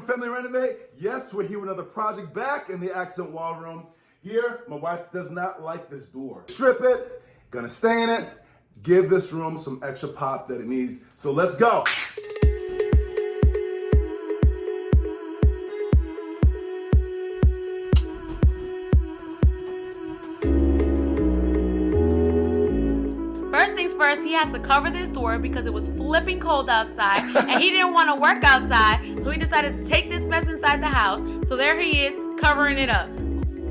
from Family Renovate. Yes, we're here with another project back in the accent wall room. Here, my wife does not like this door. Strip it, gonna stain it, give this room some extra pop that it needs. So let's go. First things first, he has to cover this door because it was flipping cold outside and he didn't want to work outside, so he decided to take this mess inside the house. So there he is, covering it up.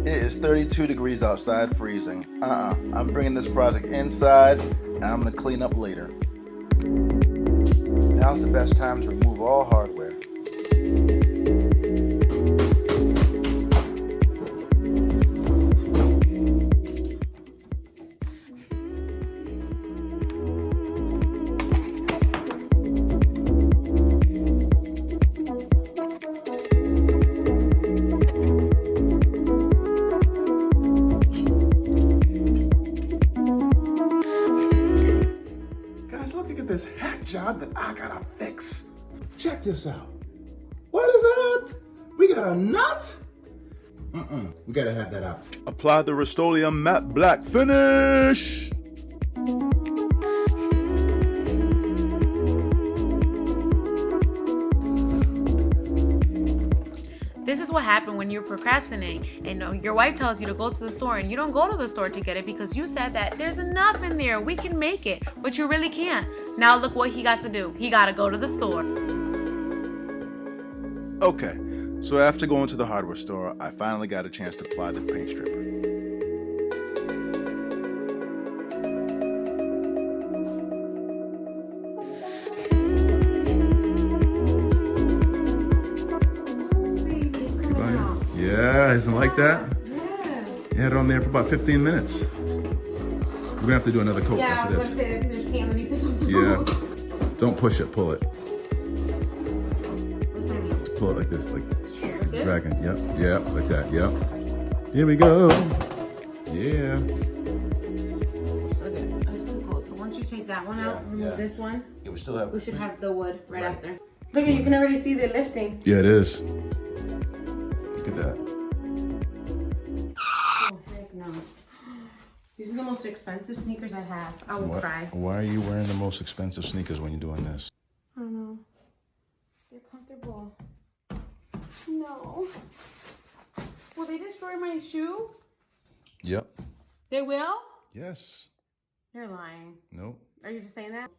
It is 32 degrees outside, freezing. I'm bringing this project inside and I'm gonna clean up later. Now's the best time to remove all hardware. This hack job that I gotta fix. Check this out. What is that? We got a nut? We gotta have that out. Apply the Rust-Oleum matte black finish. This is what happened when you're procrastinating and your wife tells you to go to the store and you don't go to the store to get it because you said that there's enough in there, we can make it, but you really can't. Now look what he got to do. He got to go to the store. Okay, so after going to the hardware store, I finally got a chance to apply the paint stripper. Yeah, isn't it like that? Yeah. You had it on there for about 15 minutes. We're gonna have to do another coat after this. I was gonna say, I think there's paint underneath this one too. Yeah. Don't push it, pull it. Pull it like this, like dragging. Yep, like that, yep. Here we go. Yeah. Okay, that's too cold. So once you take that one out, remove this one. Yeah, we should have the wood right after. Look at, you can already see the lifting. Yeah, it is. Look at that. Oh, heck no. These are the most expensive sneakers I have. I will cry. Why are you wearing the most expensive sneakers when you're doing this? I don't know. They're comfortable. No. Will they destroy my shoe? Yep. They will? Yes. You're lying. Nope. Are you just saying that?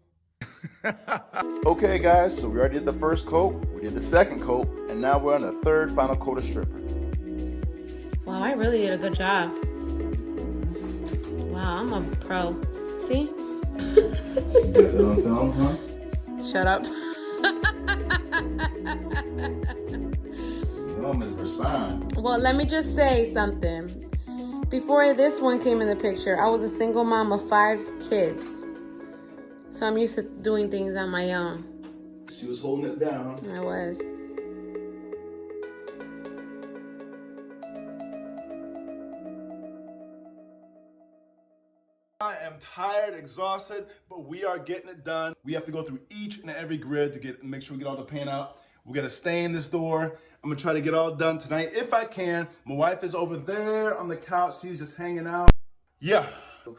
Okay guys, so we already did the first coat, we did the second coat, and now we're on the third final coat of stripper. Wow, I really did a good job. Wow, I'm a pro. See? You got that on film, huh? Shut up. No, Ms. Respond. Well, let me just say something. Before this one came in the picture, I was a single mom of 5 kids. So I'm used to doing things on my own. She was holding it down. I was. I am tired, exhausted, but we are getting it done. We have to go through each and every grid to make sure we get all the paint out. We gotta stain this door. I'm gonna try to get all done tonight if I can. My wife is over there on the couch. She's just hanging out. Yeah.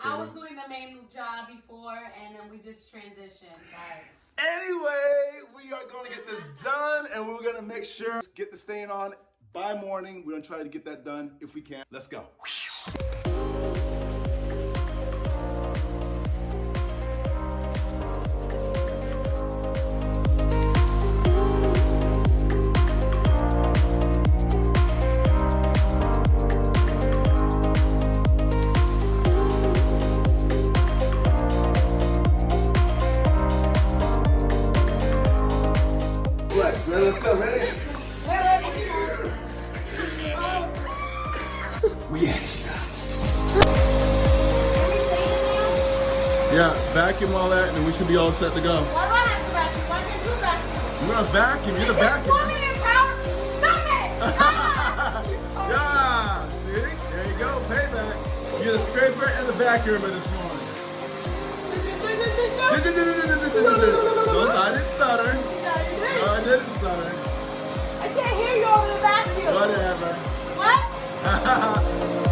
I was doing the main job before, and then we just transitioned, guys. Anyway, we are gonna get this done, and we're gonna make sure to get the stain on by morning. We're gonna try to get that done if we can. Let's go. Let's go, ready? We actually got it. Yeah, vacuum all that, and then we should be all set to go. Why do I have to vacuum? Why can't you vacuum? You're a vacuum, you're the vacuum. Woman in power. Stop it! Yeah, see? There you go, payback. You're the scraper and the vacuumer this morning. No, I didn't stutter. No, I didn't stutter. can't hear you over the vacuum. Whatever. What?